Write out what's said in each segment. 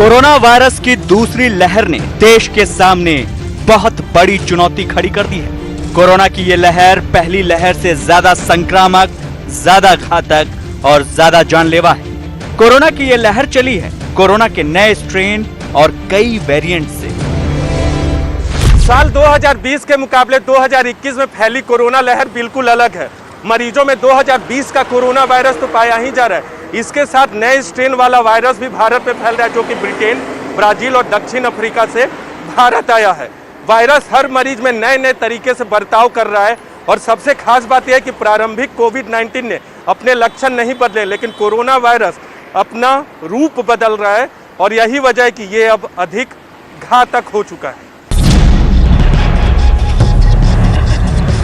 Corona virus की दूसरी लहर ने देश के सामने बहुत बड़ी चुनौती खड़ी कर दी है। कोरोना की ये लहर पहली लहर से ज्यादा संक्रामक, ज्यादा घातक और ज्यादा जानलेवा है। कोरोना की ये लहर चली है कोरोना के नए स्ट्रेन और कई वेरिएंट से। साल 2020 के मुकाबले 2021 में फैली कोरोना लहर बिल्कुल अलग है। मरीजों में 2020 का कोरोना वायरस तो पाया ही जा रहा है, इसके साथ नए स्ट्रेन वाला वायरस भी भारत में फैल रहा है, जो कि ब्रिटेन, ब्राजील और दक्षिण अफ्रीका से भारत आया है। वायरस हर मरीज में नए नए तरीके से बर्ताव कर रहा है और सबसे खास बात यह है कि प्रारंभिक कोविड-19 ने अपने लक्षण नहीं बदले, लेकिन कोरोना वायरस अपना रूप बदल रहा है और यही वजह है कि ये अब अधिक घातक हो चुका है।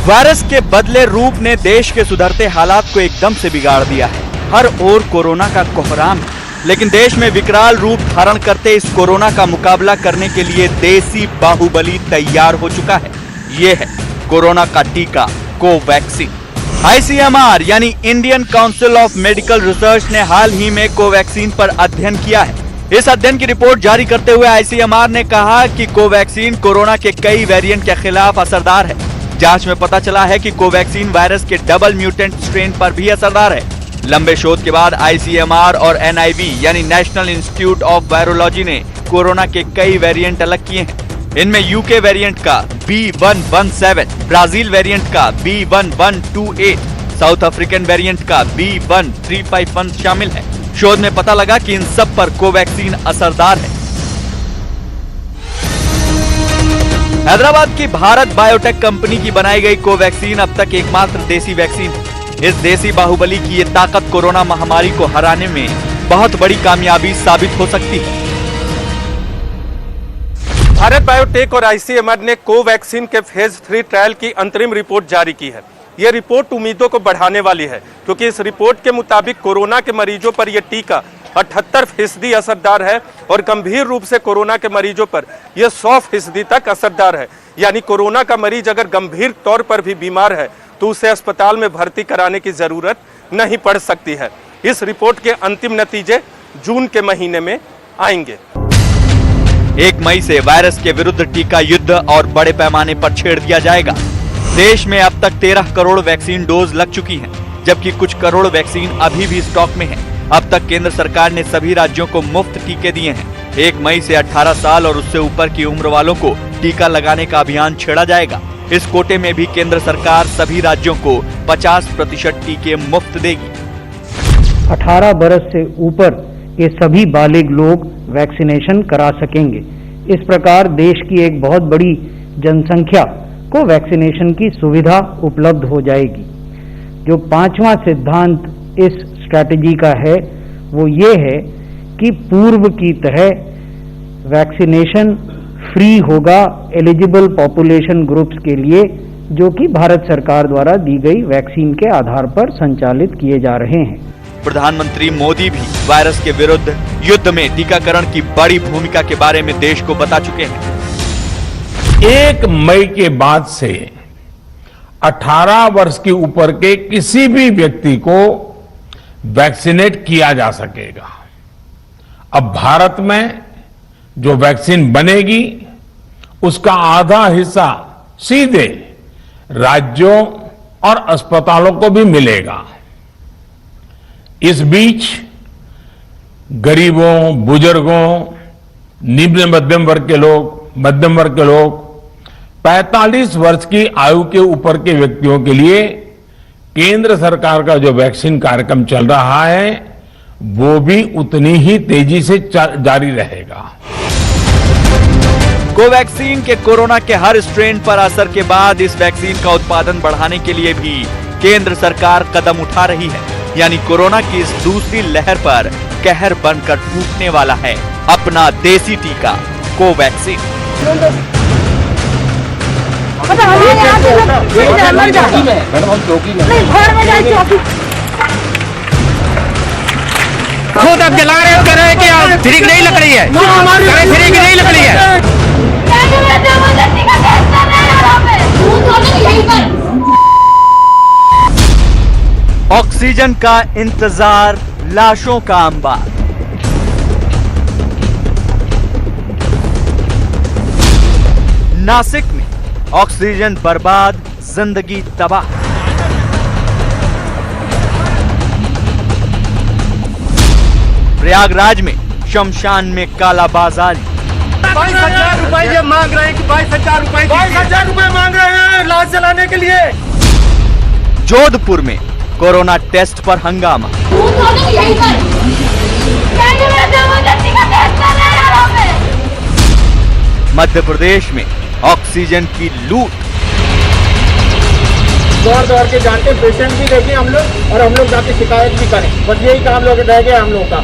वायरस के बदले रूप ने देश के सुधरते हालात को एकदम से बिगाड़ दिया है। हर ओर कोरोना का कोहराम है, लेकिन देश में विकराल रूप धारण करते इस कोरोना का मुकाबला करने के लिए देसी बाहुबली तैयार हो चुका है। ये है कोरोना का टीका कोवैक्सीन। ICMR यानी Indian council of medical research ने हाल ही में कोवैक्सीन पर अध्ययन किया है। इस अध्ययन की रिपोर्ट जारी करते हुए ICMR ने कहा कि कोवैक्सीन कोरोना के कई वेरिएंट के खिलाफ असरदार है। जांच में पता चला है कि कोवैक्सीन वायरस के डबल म्यूटेंट स्ट्रेन पर भी असरदार है। लंबे शोध के बाद ICMR और NIV यानी नेशनल इंस्टीट्यूट ऑफ वायरोलॉजी ने कोरोना के कई वेरिएंट अलग किए हैं। इनमें UK वेरिएंट का B117, ब्राजील वेरिएंट का B1128, साउथ अफ्रीकन वेरिएंट का B1351 शामिल है। शोध में पता लगा कि इन सब पर कोवैक्सीन असरदार है। हैदराबाद की भारत बायोटेक कंपनी की बनाई गई कोवैक्सीन अब तक एकमात्र देसी वैक्सीन है। इस देसी बाहुबली की ये ताकत कोरोना महामारी को हराने में बहुत बड़ी कामयाबी साबित हो सकती है। भारत बायोटेक और ICMR ने कोवैक्सीन के फेज 3 ट्रायल की अंतरिम रिपोर्ट जारी की है। यह रिपोर्ट उम्मीदों को बढ़ाने वाली है, क्योंकि इस रिपोर्ट के मुताबिक कोरोना के मरीजों पर यह टीका 78% असरदार है और गंभीर रूप से कोरोना के मरीजों पर यह 100% तक असरदार है। यानी कोरोना का मरीज अगर गंभीर तौर पर भी बीमार है तो उसे अस्पताल में भर्ती कराने की जरूरत नहीं पड़ सकती है। इस रिपोर्ट के अंतिम नतीजे जून के महीने में आएंगे। 1 मई से वायरस के विरुद्ध टीका युद्ध और बड़े पैमाने पर छेड़ दिया जाएगा। देश में अब तक 13 करोड़ वैक्सीन डोज लग चुकी हैं, जबकि कुछ करोड़ वैक्सीन अभी भी स्टॉक में है। अब तक केंद्र सरकार ने सभी राज्यों को मुफ्त टीके दिए हैं। 1 मई से 18 साल और उससे ऊपर की उम्र वालों को टीका लगाने का अभियान छेड़ा जाएगा। इस कोटे में भी केंद्र सरकार सभी राज्यों को 50% टीके मुफ्त देगी। 18 बरस से ऊपर के सभी बालिग लोग वैक्सीनेशन करा सकेंगे। इस प्रकार देश की एक बहुत बड़ी जनसंख्या को वैक्सीनेशन की सुविधा उपलब्ध हो जाएगी। जो 5वां सिद्धांत इस स्ट्रैटेजी का है वो ये है कि पूर्व की तरह वैक्सीनेशन फ्री होगा एलिजिबल पॉपुलेशन ग्रुप्स के लिए, जो कि भारत सरकार द्वारा दी गई वैक्सीन के आधार पर संचालित किए जा रहे हैं। प्रधानमंत्री मोदी भी वायरस के विरुद्ध युद्ध में टीकाकरण की बड़ी भूमिका के बारे में देश को बता चुके हैं। 1 मई के बाद से 18 वर्ष के ऊपर के किसी भी व्यक्ति को वैक्सीनेट किया जा सकेगा। अब भारत में जो वैक्सीन बनेगी उसका आधा हिस्सा सीधे राज्यों और अस्पतालों को भी मिलेगा। इस बीच गरीबों, बुजुर्गों, निम्न मध्यम वर्ग के लोग 45 वर्ष की आयु के ऊपर के व्यक्तियों के लिए केंद्र सरकार का जो वैक्सीन कार्यक्रम चल रहा है वो भी उतनी ही तेजी से जारी रहेगा। कोवैक्सीन के कोरोना के हर स्ट्रेन पर असर के बाद इस वैक्सीन का उत्पादन बढ़ाने के लिए भी केंद्र सरकार कदम उठा रही है। यानी कोरोना की इस दूसरी लहर पर कहर बनकर टूटने वाला है अपना देसी टीका कोवैक्सीन। खुद अब जला रहे हो, कह रहे हैं कि आप फ्री नहीं लग रही है, फ्री नहीं लग रही है। ऑक्सीजन का इंतजार, लाशों का अंबार। नासिक में ऑक्सीजन बर्बाद, जिंदगी तबाह। प्रयागराज में शमशान में कालाबाजारी। 22,000 रुपए ये मांग रहे हैं कि 22,000 रुपए 22,000 रुपए मांग रहे हैं लाश जलाने के लिए। जोधपुर में कोरोना टेस्ट पर हंगामा। मध्य प्रदेश में ऑक्सीजन की लूट। दौड़ दौड़ के जानते पेशेंट भी देखें हम लोग और हम लोग जाके शिकायत भी करें, बस यही काम लोग रह गया हम लोग का।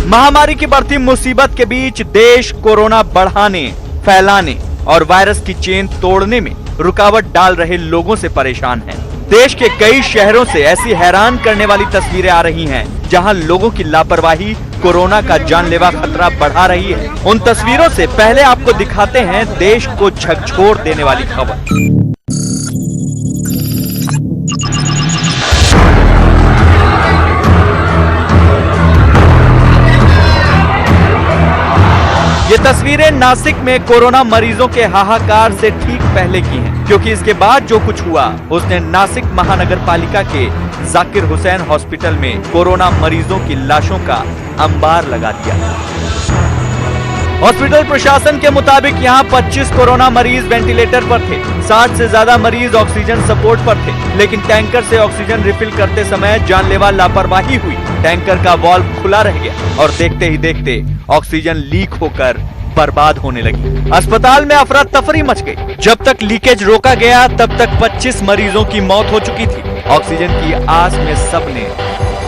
महामारी की बढ़ती मुसीबत के बीच देश कोरोना बढ़ाने, फैलाने और वायरस की चेन तोड़ने में रुकावट डाल रहे लोगों से परेशान है। देश के कई शहरों से ऐसी हैरान करने वाली तस्वीरें आ रही हैं, जहां लोगों की लापरवाही कोरोना का जानलेवा खतरा बढ़ा रही है। उन तस्वीरों से पहले आपको दिखाते हैं देश को झकझोर देने वाली खबर। ये तस्वीरें नासिक में कोरोना मरीजों के हाहाकार से ठीक पहले की हैं, क्योंकि इसके बाद जो कुछ हुआ उसने नासिक महानगर पालिका के जाकिर हुसैन हॉस्पिटल में कोरोना मरीजों की लाशों का अंबार लगा दिया। हॉस्पिटल प्रशासन के मुताबिक यहां 25 कोरोना मरीज वेंटिलेटर पर थे, 60 से ज्यादा मरीज ऑक्सीजन सपोर्ट पर थे, लेकिन टैंकर से ऑक्सीजन रिफिल करते समय जानलेवा लापरवाही हुई। टैंकर का वाल्व खुला रह गया और देखते ही देखते ऑक्सीजन लीक होकर बर्बाद होने लगी। अस्पताल में अफरा तफरी मच गई। जब तक लीकेज रोका गया तब तक 25 मरीजों की मौत हो चुकी थी। ऑक्सीजन की आस में सबने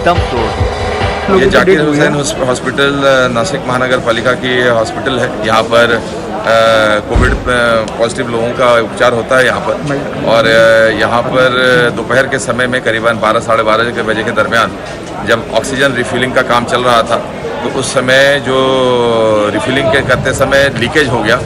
दम तोड़ दिया। ये जाकिर हुसैन हॉस्पिटल नासिक महानगर पालिका की हॉस्पिटल है। यहाँ पर कोविड पॉजिटिव लोगों का उपचार होता है यहाँ पर। और यहाँ पर दोपहर के समय में करीबन 12 साढ़े 12 बजे के दरमियान जब ऑक्सीजन रिफिलिंग का काम चल रहा था तो उस समय जो रिफिलिंग के करते समय लीकेज हो गया।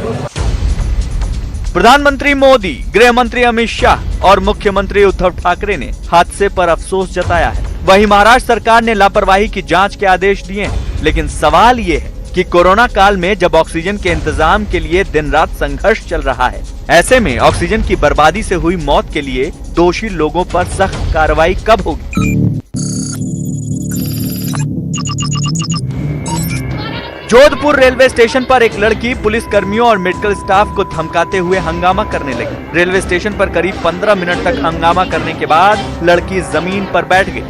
प्रधानमंत्री मोदी, गृह मंत्री अमित शाह और मुख्यमंत्री उद्धव ठाकरे ने हादसे पर अफसोस जताया है। वहीं महाराष्ट्र सरकार ने लापरवाही की जांच के आदेश दिए हैं, लेकिन सवाल ये है कि कोरोना काल में जब ऑक्सीजन के इंतजाम के लिए दिन रात संघर्ष चल रहा है, ऐसे में ऑक्सीजन की बर्बादी से हुई मौत के लिए दोषी लोगों पर सख्त कार्रवाई कब होगी? जोधपुर रेलवे स्टेशन पर एक लड़की पुलिस कर्मियों और मेडिकल स्टाफ को धमकाते हुए हंगामा करने लगी। रेलवे स्टेशन पर करीब 15 मिनट तक हंगामा करने के बाद लड़की जमीन पर बैठ गई।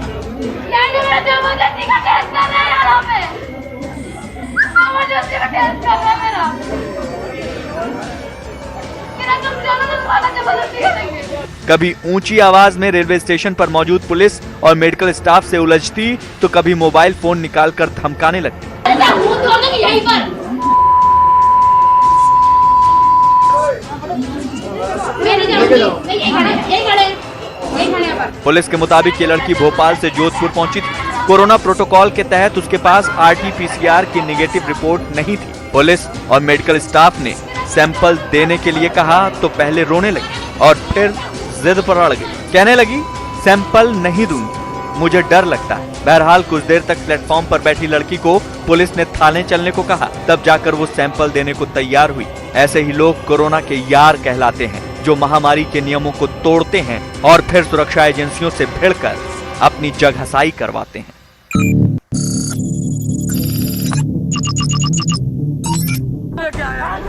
कभी ऊंची आवाज में रेलवे स्टेशन पर मौजूद पुलिस और मेडिकल स्टाफ से उलझती तो कभी मोबाइल फोन निकालकर धमकाने लगती। पुलिस के मुताबिक ये लड़की भोपाल से जोधपुर पहुंची थी। कोरोना प्रोटोकॉल के तहत उसके पास RT-PCR की नेगेटिव रिपोर्ट नहीं थी। पुलिस और मेडिकल स्टाफ ने सैंपल देने के लिए कहा तो पहले रोने लगी और फिर जिद पर अड़ गई। कहने लगी सैंपल नहीं दूंगी, मुझे डर लगता है। बहरहाल कुछ देर तक प्लेटफॉर्म पर बैठी लड़की को पुलिस ने थाने चलने को कहा, तब जाकर वो सैंपल देने को तैयार हुई। ऐसे ही लोग कोरोना के यार कहलाते हैं, जो महामारी के नियमों को तोड़ते हैं और फिर सुरक्षा एजेंसियों से भिड़कर अपनी जगहसाई करवाते हैं।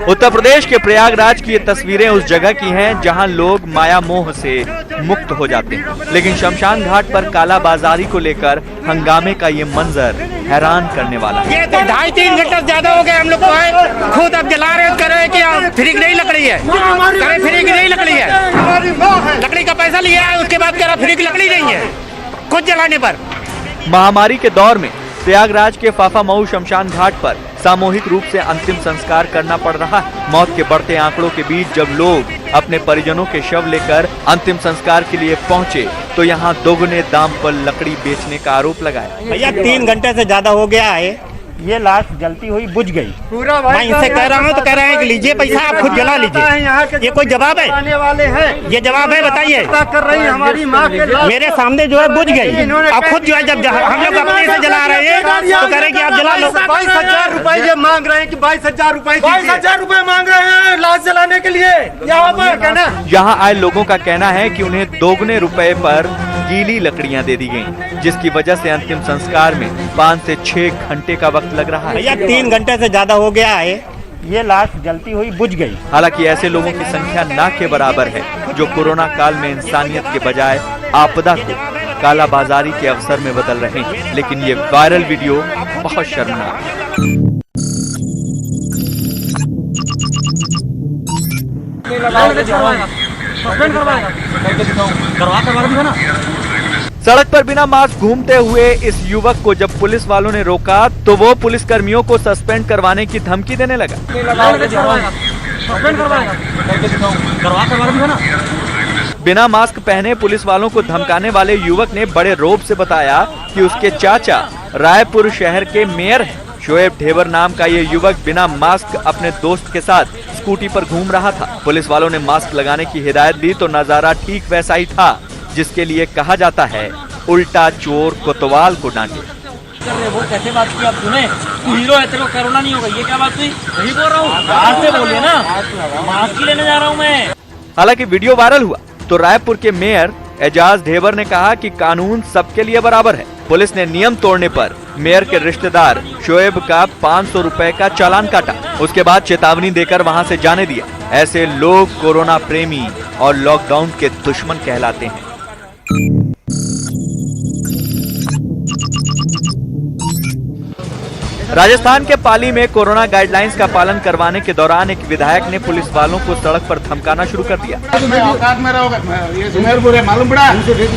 उत्तर प्रदेश के प्रयागराज की ये तस्वीरें उस जगह की हैं जहां लोग माया मोह से मुक्त हो जाते हैं, लेकिन शमशान घाट पर काला बाजारी को लेकर हंगामे का ये मंजर हैरान करने वाला है। ये तो 2.5-3 घंटा ज्यादा हो गए हम लोग को आए, खुद अब जला रहे कह रहे हैं कि फ्री की नहीं लकड़ी है, कह फ्री की नहीं लकड़ी है, लकड़ी का पैसा लिया है उसके बाद कह रहा फ्री की लकड़ी नहीं है खुद जलाने पर। महामारी के दौर में प्रयागराज के फाफामऊ शमशान घाट पर सामूहिक रूप से अंतिम संस्कार करना पड़ रहा है। मौत के बढ़ते आंकड़ों के बीच जब लोग अपने परिजनों के शव लेकर अंतिम संस्कार के लिए पहुंचे तो यहां दोगुने दाम पर लकड़ी बेचने का आरोप लगाया। भैया 3 घंटे से ज्यादा हो गया है, ये लाश जलती हुई बुझ गई। पूरा मैं इनसे कह रहा हूँ तो कह रहे हैं कि लीजिए पैसा, आप खुद जला लीजिए। ये कोई जवाब है? आने वाले हैं, ये जवाब है? बताइए। कर रही है हमारी माँ के लाश मेरे सामने जो है बुझ गई। अब खुद जो है जब हम लोग अपने से जला रहे हैं तो कह रहे हैं कि आप जला लो। 22,000 रुपए ये मांग रहे हैं कि 22,000 रुपए 22,000 रुपए मांग रहे हैं लाश जलाने के लिए। यहाँ पर कहना, यहाँ आए लोगों का कहना है कि उन्हें दोगुने रुपए पर गीली लकड़ियां दे दी गईं, जिसकी वजह से अंतिम संस्कार में 5 से 6 घंटे का वक्त लग रहा है। भैया 3 घंटे से ज्यादा हो गया है, ये लाश जलती हुई बुझ गई। हालांकि ऐसे लोगों की संख्या ना के बराबर है जो कोरोना काल में इंसानियत के बजाय आपदा को कालाबाजारी के अवसर में बदल रहे हैं। लेकिन ये वायरल वीडियो बहुत शर्मनाक है। सड़क पर बिना मास्क घूमते हुए इस युवक को जब पुलिस वालों ने रोका तो वो पुलिस कर्मियों को सस्पेंड करवाने की धमकी देने लगा। बिना मास्क पहने पुलिस वालों को धमकाने वाले युवक ने बड़े रौब से बताया कि उसके चाचा रायपुर शहर के मेयर हैं। शोएब ढेबर नाम का ये युवक बिना मास्क अपने दोस्त के साथ स्कूटी पर घूम रहा था। पुलिस वालों ने मास्क लगाने की हिदायत दी तो नजारा ठीक वैसा ही था जिसके लिए कहा जाता है उल्टा चोर कोतवाल को डांटे। वो कैसे बात की आप सुने? तू हीरो है, तेरे को कोरोना नहीं होगा, ये क्या बात हुई? वही बोल रहा हूँ, बाहर से बोलिए ना, मास्क ही लेने जा रहा हूँ मैं। हालांकि वीडियो वायरल हुआ तो रायपुर के मेयर एजाज ढेबर ने कहा कि कानून सबके लिए बराबर है। पुलिस ने नियम तोड़ने पर मेयर के रिश्तेदार शोएब का 500 रुपए का चालान काटा। उसके बाद चेतावनी देकर वहां से जाने दिया। ऐसे लोग कोरोना प्रेमी और लॉकडाउन के दुश्मन कहलाते हैं। राजस्थान के पाली में कोरोना गाइडलाइंस का पालन करवाने के दौरान एक विधायक ने पुलिस वालों को सड़क पर धमकाना शुरू कर दिया।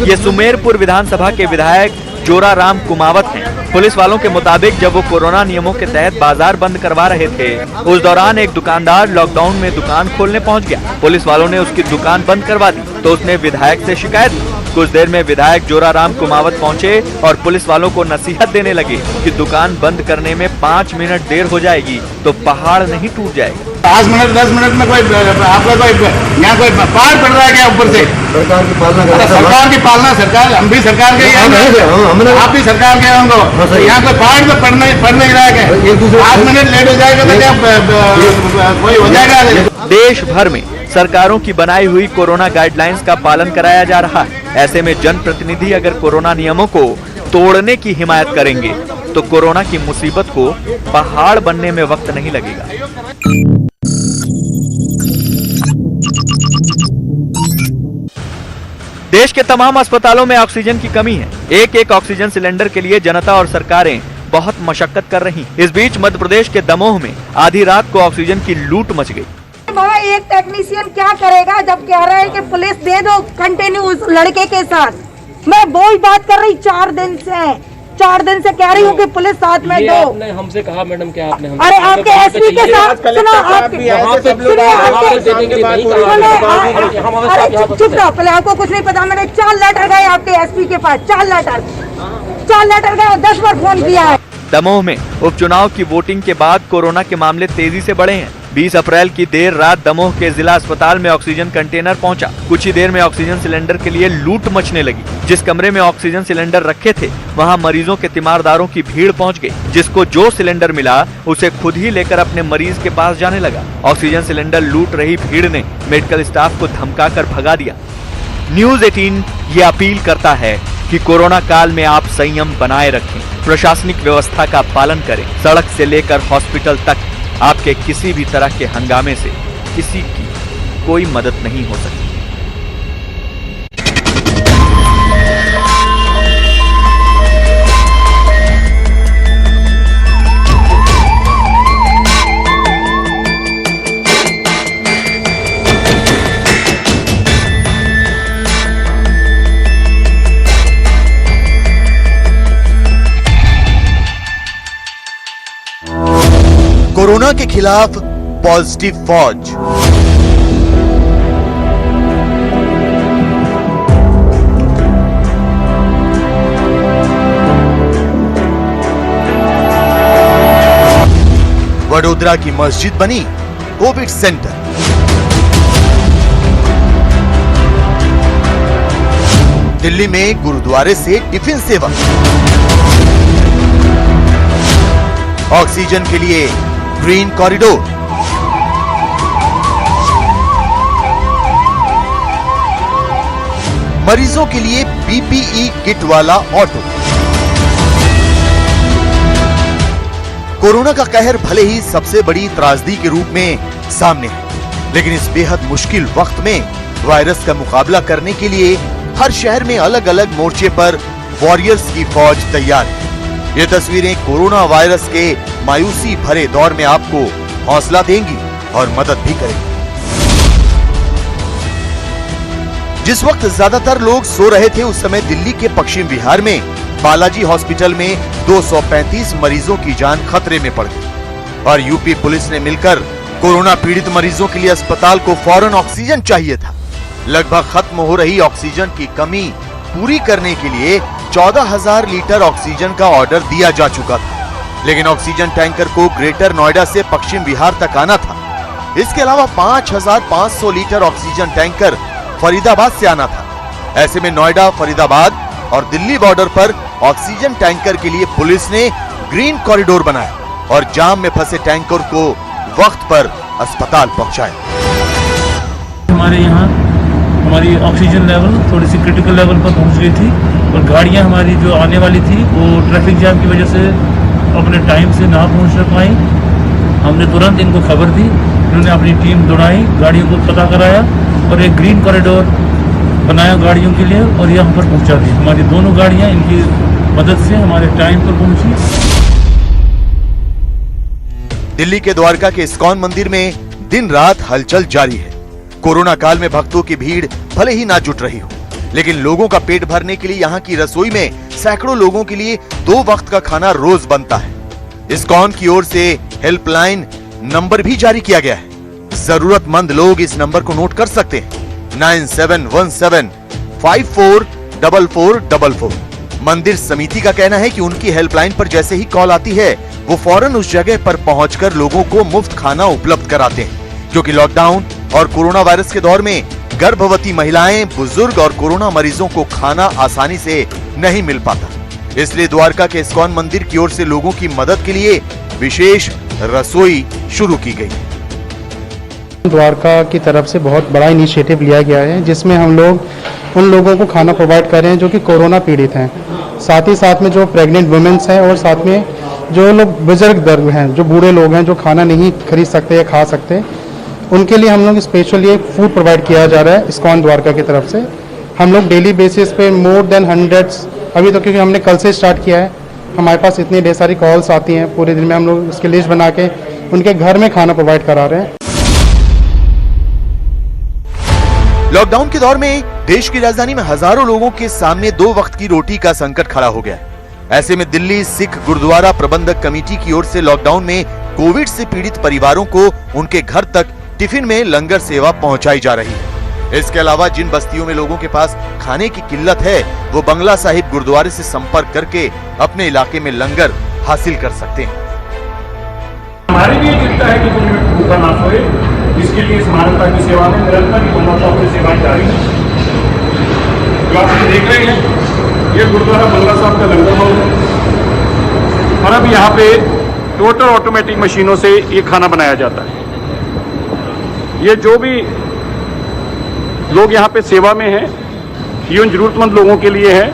ये सुमेरपुर विधानसभा के विधायक जोराराम कुमावत हैं। पुलिस वालों के मुताबिक जब वो कोरोना नियमों के तहत बाजार बंद करवा रहे थे उस दौरान एक दुकानदार लॉकडाउन में दुकान खोलने पहुंच गया। पुलिस वालों ने उसकी दुकान बंद करवा दी तो उसने विधायक से शिकायत की। कुछ देर में विधायक जोराराम कुमावत पहुंचे और पुलिस वालों को नसीहत देने लगे कि दुकान बंद करने में 5 मिनट देर हो जाएगी तो पहाड़ नहीं टूट जाएगा। 5 मिनट 10 मिनट में कोई आपका कोई यहाँ कोई पहाड़ पड़ रहा है क्या ऊपर से? सरकार की पालना सरकार, हम भी सरकार के आप भी सरकार के होंगे। यहाँ कोई पहाड़ तो पड़ नहीं रहा है। 5 मिनट लेट हो जाएगा तो क्या कोई हो जाएगा? देश भर में सरकारों की बनाई हुई कोरोना गाइडलाइंस का पालन कराया जा रहा है। ऐसे में जनप्रतिनिधि अगर कोरोना नियमों को तोड़ने की हिमायत करेंगे तो कोरोना की मुसीबत को पहाड़ बनने में वक्त नहीं लगेगा। देश के तमाम अस्पतालों में ऑक्सीजन की कमी है। एक ऑक्सीजन सिलेंडर के लिए जनता और सरकारें बहुत मशक्कत कर रही। इस बीच मध्य प्रदेश के दमोह में आधी रात को ऑक्सीजन की लूट मच गई। बाबा एक टेक्नीशियन क्या करेगा जब कह रहा है कि पुलिस दे दो कंटिन्यू उस लड़के के साथ। मैं वही बात कर रही 4 दिन से कह रही हूँ कि पुलिस साथ में दो। आपने हमसे कहा मैडम, क्या आपने अरे आपके एसपी के साथ चुप रहो, पहले आपको कुछ नहीं पता। मैंने 4 लेटर गए आपके एसपी के पास, 4 लेटर गए और 10 बार फोन किया है। दमोह में उपचुनाव की वोटिंग के बाद कोरोना के मामले तेजी से बढ़े हैं। 20 अप्रैल की देर रात दमोह के जिला अस्पताल में ऑक्सीजन कंटेनर पहुंचा। कुछ ही देर में ऑक्सीजन सिलेंडर के लिए लूट मचने लगी। जिस कमरे में ऑक्सीजन सिलेंडर रखे थे वहां मरीजों के तीमारदारों की भीड़ पहुंच गई। जिसको जो सिलेंडर मिला उसे खुद ही लेकर अपने मरीज के पास जाने लगा। ऑक्सीजन सिलेंडर लूट रही भीड़ ने मेडिकल स्टाफ को धमकाकर भगा दिया। न्यूज़ 18 ये अपील करता है कि कोरोना काल में आप संयम बनाए रखें, प्रशासनिक व्यवस्था का पालन करें। सड़क से लेकर हॉस्पिटल तक आपके किसी भी तरह के हंगामे से किसी की कोई मदद नहीं हो सकती। कोरोना के खिलाफ पॉजिटिव फौज। वडोदरा की मस्जिद बनी कोविड सेंटर। दिल्ली में गुरुद्वारे से टिफिन सेवा। ऑक्सीजन के लिए ग्रीन कॉरिडोर। मरीजों के लिए पीपीई किट वाला ऑटो। कोरोना का कहर भले ही सबसे बड़ी त्रासदी के रूप में सामने है, लेकिन इस बेहद मुश्किल वक्त में वायरस का मुकाबला करने के लिए हर शहर में अलग अलग मोर्चे पर वॉरियर्स की फौज तैयार है। ये तस्वीरें कोरोना वायरस के मायूसी भरे दौर में आपको हौसला देंगी और मदद भी करेंगी। जिस वक्त ज्यादातर लोग सो रहे थे, उस समय दिल्ली के पश्चिम विहार में बालाजी हॉस्पिटल में 235 मरीजों की जान खतरे में पड़ गई और यूपी पुलिस ने मिलकर कोरोना पीड़ित मरीजों के लिए अस्पताल को फौरन ऑक्सीजन चाहिए था। लगभग खत्म हो रही ऑक्सीजन की कमी पूरी करने के लिए 14,000 लीटर ऑक्सीजन का ऑर्डर दिया जा चुका था, लेकिन ऑक्सीजन टैंकर को ग्रेटर नोएडा से पश्चिम बिहार तक आना था। इसके अलावा 5,500 लीटर ऑक्सीजन टैंकर फरीदाबाद से आना था। ऐसे में नोएडा, फरीदाबाद और दिल्ली बॉर्डर पर ऑक्सीजन टैंकर के लिए पुलिस ने ग्रीन कॉरिडोर बनाया और जाम में फंसे टैंकर को वक्त पर अस्पताल पहुंचाया। हमारे यहाँ हमारी ऑक्सीजन लेवल थोड़ी सी क्रिटिकल लेवल पर पहुंच गई थी और गाड़ियाँ हमारी जो आने वाली थी वो ट्रैफिक जाम की वजह से अपने टाइम से ना पहुंच पाई। हमने तुरंत इनको खबर दी, उन्होंने अपनी टीम दौड़ाई, गाड़ियों को पता कराया और एक ग्रीन कॉरिडोर बनाया गाड़ियों के लिए और यहाँ पर पहुंचा दी। हमारी दोनों गाड़ियाँ इनकी मदद से हमारे टाइम पर पहुंची। दिल्ली के द्वारका के इस्कॉन मंदिर में दिन रात हलचल जारी है। कोरोना काल में भक्तों की भीड़ भले ही ना जुट रही हो, लेकिन लोगों का पेट भरने के लिए यहाँ की रसोई में सैकड़ों लोगों के लिए 2 वक्त का खाना रोज बनता है। इस्कॉन की ओर से हेल्पलाइन नंबर भी जारी किया गया है। जरूरतमंद लोग इस नंबर को नोट कर सकते हैं, 9717544444। मंदिर समिति का कहना है कि उनकी हेल्पलाइन पर जैसे ही कॉल आती है, वो फौरन उस जगह पर पहुंचकर लोगों को मुफ्त खाना उपलब्ध कराते हैं, क्योंकि लॉकडाउन और कोरोना वायरस के दौर में गर्भवती महिलाएं, बुजुर्ग और कोरोना मरीजों को खाना आसानी से नहीं मिल पाता। इसलिए द्वारका के इस्कॉन मंदिर की ओर से लोगों की मदद के लिए विशेष रसोई शुरू की गई। द्वारका की तरफ से बहुत बड़ा इनिशिएटिव लिया गया है, जिसमें हम लोग उन लोगों को खाना प्रोवाइड कर रहे हैं जो कि कोरोना पीड़ित हैं, साथ ही साथ में जो प्रेग्नेंट वुमेन्स हैं और साथ में जो लोग बुजुर्ग दर्द हैं, जो बूढ़े लोग हैं जो खाना नहीं खरीद सकते या खा सकते, उनके लिए हम लोग स्पेशली फूड प्रोवाइड किया जा रहा है इस्कॉन द्वारका की तरफ से। हम लोग डेली बेसिस पे मोर देन 100 अभी तो, क्योंकि हमने कल से स्टार्ट किया है, हमारे पास इतनी ढेर सारी कॉल्स आती हैं पूरे दिन में, हम लोग उसकी लिस्ट बना के उनके घर में खाना प्रोवाइड करा रहे हैं। लॉकडाउन के दौर में देश की राजधानी में हजारों लोगों के सामने 2 वक्त की रोटी का संकट खड़ा हो गया। ऐसे में दिल्ली सिख गुरुद्वारा प्रबंधक कमेटी की ओर से लॉकडाउन में कोविड से पीड़ित परिवारों को उनके घर तक टिफिन में लंगर सेवा पहुंचाई जा रही है। इसके अलावा जिन बस्तियों में लोगों के पास खाने की किल्लत है, वो बंगला साहिब गुरुद्वारे से संपर्क करके अपने इलाके में लंगर हासिल कर सकते हैं। हमारी भी चिंता है कि कोई भूखा ना सोए, इसके लिए मानवता की सेवा में निरंतर सेवाएं जारी है। जो आप देख रहे हैं, ये गुरुद्वारा बंगला साहब का लंगर हाउस है और अब यहाँ पे टोटल ऑटोमेटिक मशीनों से ये खाना बनाया जाता है। ये जो भी लोग यहाँ पे सेवा में हैं, ये उन जरूरतमंद लोगों के लिए है।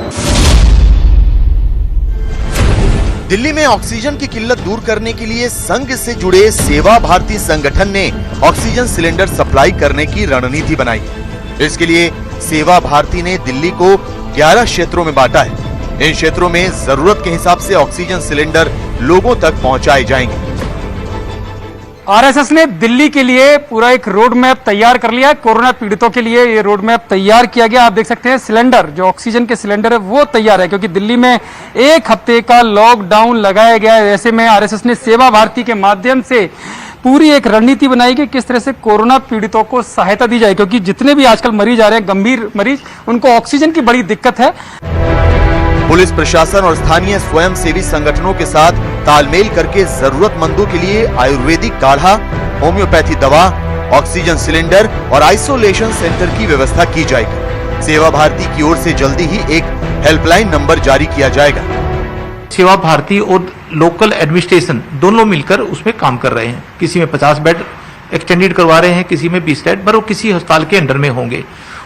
दिल्ली में ऑक्सीजन की किल्लत दूर करने के लिए संघ से जुड़े सेवा भारती संगठन ने ऑक्सीजन सिलेंडर सप्लाई करने की रणनीति बनाई है। इसके लिए सेवा भारती ने दिल्ली को 11 क्षेत्रों में बांटा है। इन क्षेत्रों में जरूरत के हिसाब से ऑक्सीजन सिलेंडर लोगों तक पहुंचाए जाएंगे। आरएसएस ने दिल्ली के लिए पूरा एक रोड मैप तैयार कर लिया है। कोरोना पीड़ितों के लिए ये रोड मैप तैयार किया गया। आप देख सकते हैं सिलेंडर, जो ऑक्सीजन के सिलेंडर है वो तैयार है, क्योंकि दिल्ली में 1 हफ्ते का लॉकडाउन लगाया गया है। ऐसे में आरएसएस ने सेवा भारती के माध्यम से पूरी एक रणनीति बनाई कि किस तरह से कोरोना पीड़ितों को सहायता दी जाए, क्योंकि जितने भी आजकल मरीज आ रहे हैं, गंभीर मरीज, उनको ऑक्सीजन की बड़ी दिक्कत है। पुलिस प्रशासन और स्थानीय स्वयंसेवी संगठनों के साथ तालमेल करके जरूरतमंदों के लिए आयुर्वेदिक काढ़ा, होम्योपैथी दवा, ऑक्सीजन सिलेंडर और आइसोलेशन सेंटर की व्यवस्था की जाएगी। सेवा भारती की ओर से जल्दी ही एक हेल्पलाइन नंबर जारी किया जाएगा। सेवा भारती और लोकल एडमिनिस्ट्रेशन दोनों मिलकर उसमें काम कर रहे हैं। किसी में 50 बेड एक्सटेंडेड करवा रहे हैं, किसी में 20 बेड, पर वो किसी अस्पताल के अंडर में होंगे।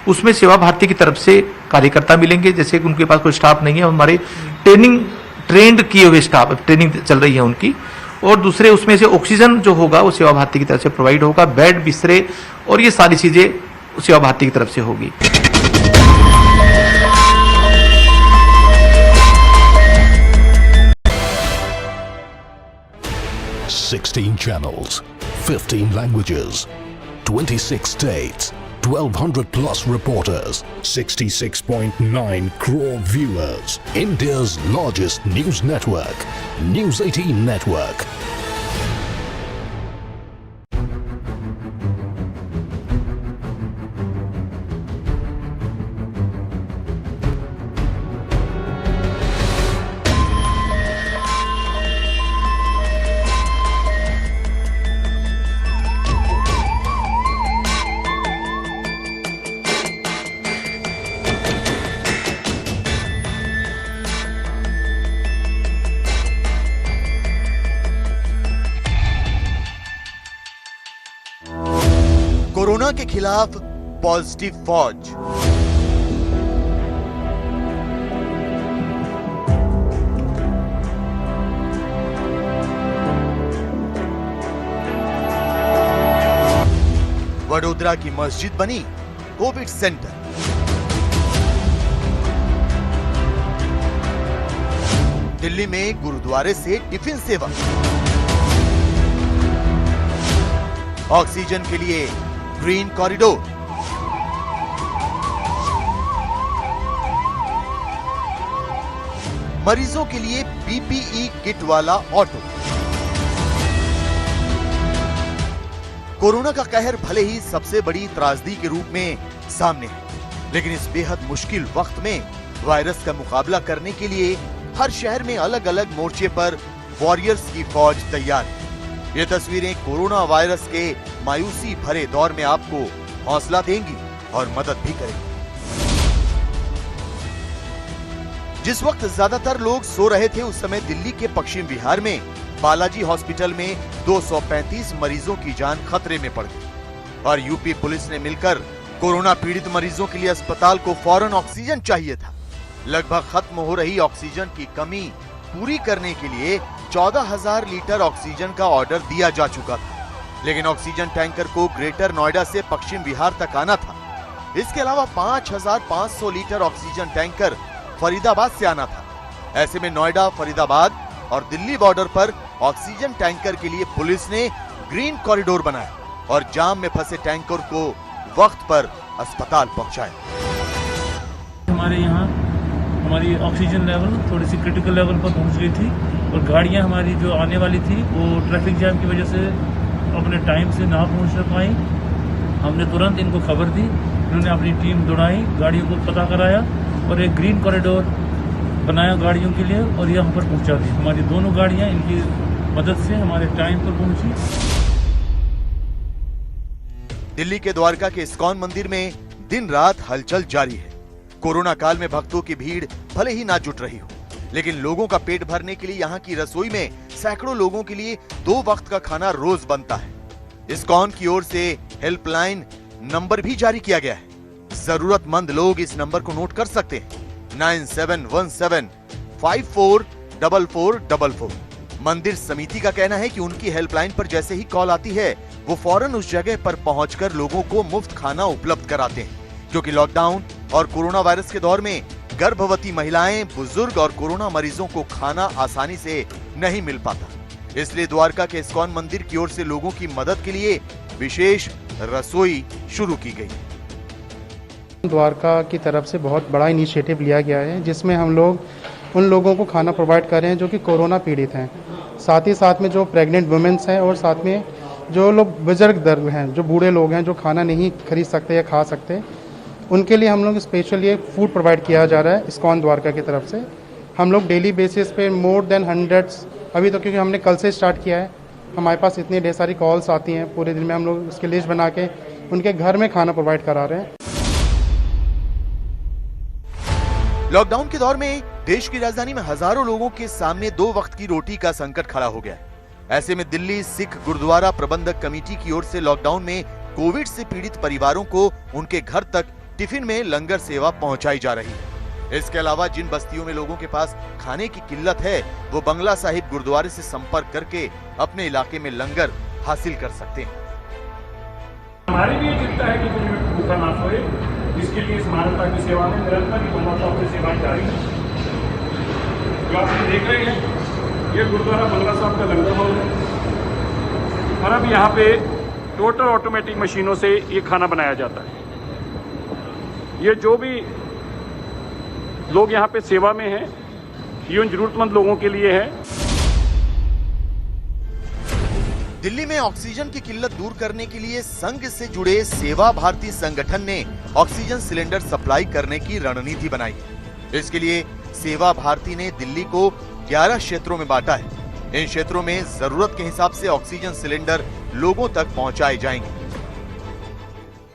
उसमें सेवा भारती की तरफ से कार्यकर्ता मिलेंगे, जैसे कि उनके पास कोई स्टाफ नहीं है, हमारे ट्रेंड किए हुए स्टाफ, ट्रेनिंग चल रही है उनकी। और दूसरे उसमें से ऑक्सीजन जो होगा वो सेवा भारती की तरफ से प्रोवाइड होगा, बेड, बिस्तरे और ये सारी चीजें सेवा भारती की तरफ से होगी। $16 channels, 15 languages, 26 states, 1,200 plus reporters, 66.9 crore viewers. India's largest news network, News 18 Network. Corona के खिलाफ पॉजिटिव फौज। वडोदरा की मस्जिद बनी कोविड सेंटर। दिल्ली में गुरुद्वारे से टिफिन सेवा। ऑक्सीजन के लिए ग्रीन कॉरिडोर। मरीजों के लिए पीपीई किट वाला ऑटो। कोरोना का कहर भले ही सबसे बड़ी त्रासदी के रूप में सामने है, लेकिन इस बेहद मुश्किल वक्त में वायरस का मुकाबला करने के लिए हर शहर में अलग अलग मोर्चे पर वॉरियर्स की फौज तैयार है। ये तस्वीरें कोरोना वायरस के मायूसी भरे दौर में आपको हौसला देंगी और मदद भी करेंगी। जिस वक्त ज्यादातर लोग सो रहे थे, उस समय दिल्ली के पश्चिम बिहार में बालाजी हॉस्पिटल में 235 मरीजों की जान खतरे में पड़ गई और यूपी पुलिस ने मिलकर कोरोना पीड़ित मरीजों के लिए अस्पताल को फौरन ऑक्सीजन चाहिए था। लगभग खत्म हो रही ऑक्सीजन की कमी पूरी करने के लिए 14,000 लीटर ऑक्सीजन का ऑर्डर दिया जा चुका था, लेकिन ऑक्सीजन टैंकर को ग्रेटर नोएडा से पश्चिम बिहार तक आना था। इसके अलावा 5,500 लीटर ऑक्सीजन टैंकर फरीदाबाद से आना था। ऐसे में नोएडा, फरीदाबाद और दिल्ली बॉर्डर पर ऑक्सीजन टैंकर के लिए पुलिस ने ग्रीन कॉरिडोर बनाया और जाम में फंसे टैंकर को वक्त पर अस्पताल पहुंचाया। हमारे यहाँ हमारी ऑक्सीजन लेवल थोड़ी सी क्रिटिकल लेवल पर पहुंच गई थी और गाड़ियाँ हमारी जो आने वाली थी वो ट्रैफिक जाम की वजह से अपने टाइम से ना पहुंच पाई। हमने तुरंत इनको खबर दी, इन्होंने अपनी टीम दौड़ाई, गाड़ियों को पता कराया और एक ग्रीन कॉरिडोर बनाया गाड़ियों के लिए और यहाँ पर पहुंचा दी। हमारी दोनों गाड़ियाँ इनकी मदद से हमारे टाइम पर पहुंची। दिल्ली के द्वारका के इस्कॉन मंदिर में दिन रात हलचल जारी है। कोरोना काल में भक्तों की भीड़ भले ही ना जुट रही हो, लेकिन लोगों का पेट भरने के लिए यहाँ की रसोई में सैकड़ों लोगों के लिए 2 वक्त का खाना रोज बनता है। इस्कॉन की ओर से हेल्पलाइन नंबर भी जारी किया गया है। जरूरतमंद लोग इस नंबर को नोट कर सकते हैं, 9717544444। मंदिर समिति का कहना है कि उनकी हेल्पलाइन पर जैसे ही कॉल आती है, वो फौरन उस जगह पर पहुंचकर लोगों को मुफ्त खाना उपलब्ध कराते हैं, क्योंकि लॉकडाउन और कोरोना वायरस के दौर में गर्भवती महिलाएं, बुजुर्ग और कोरोना मरीजों को खाना आसानी से नहीं मिल पाता। इसलिए द्वारका के इस्कॉन मंदिर की ओर से लोगों की मदद के लिए विशेष रसोई शुरू की गई। द्वारका की तरफ से बहुत बड़ा इनिशिएटिव लिया गया है, जिसमें हम लोग उन लोगों को खाना प्रोवाइड कर रहे हैं जो कि कोरोना पीड़ित हैं। साथ ही साथ में जो प्रेग्नेंट वुमेन्स हैं और साथ में जो लोग बुजुर्ग दर्द हैं, जो बूढ़े लोग हैं, जो खाना नहीं खरीद सकते या खा सकते, उनके लिए हम लोग स्पेशली एक फूड प्रोवाइड किया जा रहा है इस्कॉन द्वारका की तरफ से। हम लोग डेली बेसिस पे मोर देन हंड्रेड्स, अभी तो क्योंकि हमने कल से स्टार्ट किया है, हमारे पास इतनी ढेर सारी कॉल्स आती हैं पूरे दिन में, हम लोग उसकी लिस्ट बना के उनके घर में खाना प्रोवाइड करा रहे हैं। लॉकडाउन के दौर में देश की राजधानी में हजारों लोगों के सामने 2 वक्त की रोटी का संकट खड़ा हो गया है। ऐसे में दिल्ली सिख गुरुद्वारा प्रबंधक कमेटी की ओर से लॉकडाउन में कोविड से पीड़ित परिवारों को उनके घर तक टिफिन में लंगर सेवा पहुंचाई जा रही है। इसके अलावा जिन बस्तियों में लोगों के पास खाने की किल्लत है, वो बंगला साहिब गुरुद्वारे से संपर्क करके अपने इलाके में लंगर हासिल कर सकते हैं। हमारी भी ये चिंता है कि कोई भूखा ना सोए, इसके लिए इस मानवता की सेवा में निरंतर बंगला साहब से सेवाएं जारी हैं। जो आप देख रहे हैं, ये गुरुद्वारा बंगला साहब का लंगर हॉल है और अब यहाँ पे टोटल ऑटोमेटिक मशीनों से ये खाना बनाया जाता है। ये जो भी लोग यहाँ पे सेवा में हैं, ये उन जरूरतमंद लोगों के लिए है। दिल्ली में ऑक्सीजन की किल्लत दूर करने के लिए संघ से जुड़े सेवा भारती संगठन ने ऑक्सीजन सिलेंडर सप्लाई करने की रणनीति बनाई है। इसके लिए सेवा भारती ने दिल्ली को 11 क्षेत्रों में बांटा है। इन क्षेत्रों में जरूरत के हिसाब से ऑक्सीजन सिलेंडर लोगों तक पहुंचाए जाएंगे।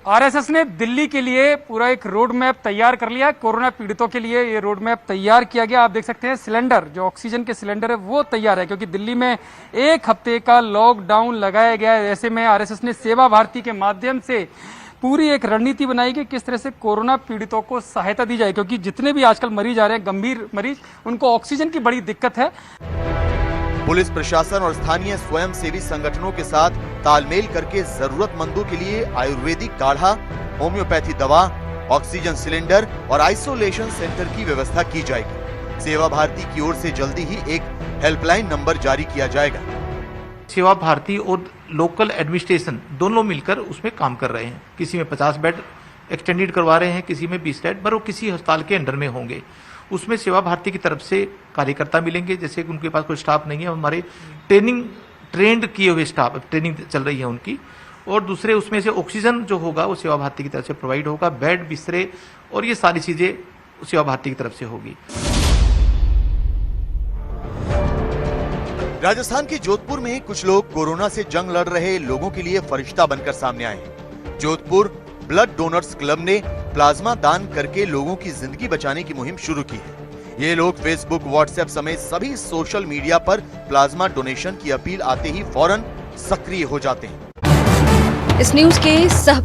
आरएसएस ने दिल्ली के लिए पूरा एक रोड मैप तैयार कर लिया है। कोरोना पीड़ितों के लिए ये रोड मैप तैयार किया गया। आप देख सकते हैं सिलेंडर, जो ऑक्सीजन के सिलेंडर है वो तैयार है, क्योंकि दिल्ली में 1 हफ्ते का लॉकडाउन लगाया गया है। ऐसे में आरएसएस ने सेवा भारती के माध्यम से पूरी एक रणनीति बनाई कि किस तरह से कोरोना पीड़ितों को सहायता दी जाए, क्योंकि जितने भी आजकल मरीज आ रहे हैं, गंभीर मरीज, उनको ऑक्सीजन की बड़ी दिक्कत है। पुलिस प्रशासन और स्थानीय स्वयंसेवी संगठनों के साथ तालमेल करके जरूरतमंदों के लिए आयुर्वेदिक काढ़ा, होम्योपैथी दवा, ऑक्सीजन सिलेंडर और आइसोलेशन सेंटर की व्यवस्था की जाएगी। सेवा भारती की ओर से जल्दी ही एक हेल्पलाइन नंबर जारी किया जाएगा। सेवा भारती और लोकल एडमिनिस्ट्रेशन दोनों मिलकर उसमें काम कर रहे हैं। किसी में 50 बेड एक्सटेंडेड करवा रहे हैं, किसी में 20 बेड, पर वो किसी अस्पताल के अंडर में होंगे। उसमें सेवा भारती की तरफ से कार्यकर्ता मिलेंगे, जैसे कि उनके पास कोई स्टाफ नहीं है, हमारे ट्रेंड किए हुए स्टाफ, ट्रेनिंग चल रही है उनकी। और दूसरे उसमें से ऑक्सीजन जो होगा वो सेवा भारती की तरफ से प्रोवाइड होगा, बेड, बिस्तरे और ये सारी चीजें सेवा भारती की तरफ से होगी। राजस्थान के जोधपुर में कुछ लोग कोरोना से जंग लड़ रहे लोगों के लिए फरिश्ता बनकर सामने आए हैं। जोधपुर ब्लड डोनर्स क्लब ने प्लाज्मा दान करके लोगों की जिंदगी बचाने की मुहिम शुरू की है। ये लोग फेसबुक, व्हाट्सएप समेत सभी सोशल मीडिया पर प्लाज्मा डोनेशन की अपील आते ही फौरन सक्रिय हो जाते हैं। इस न्यूज के सह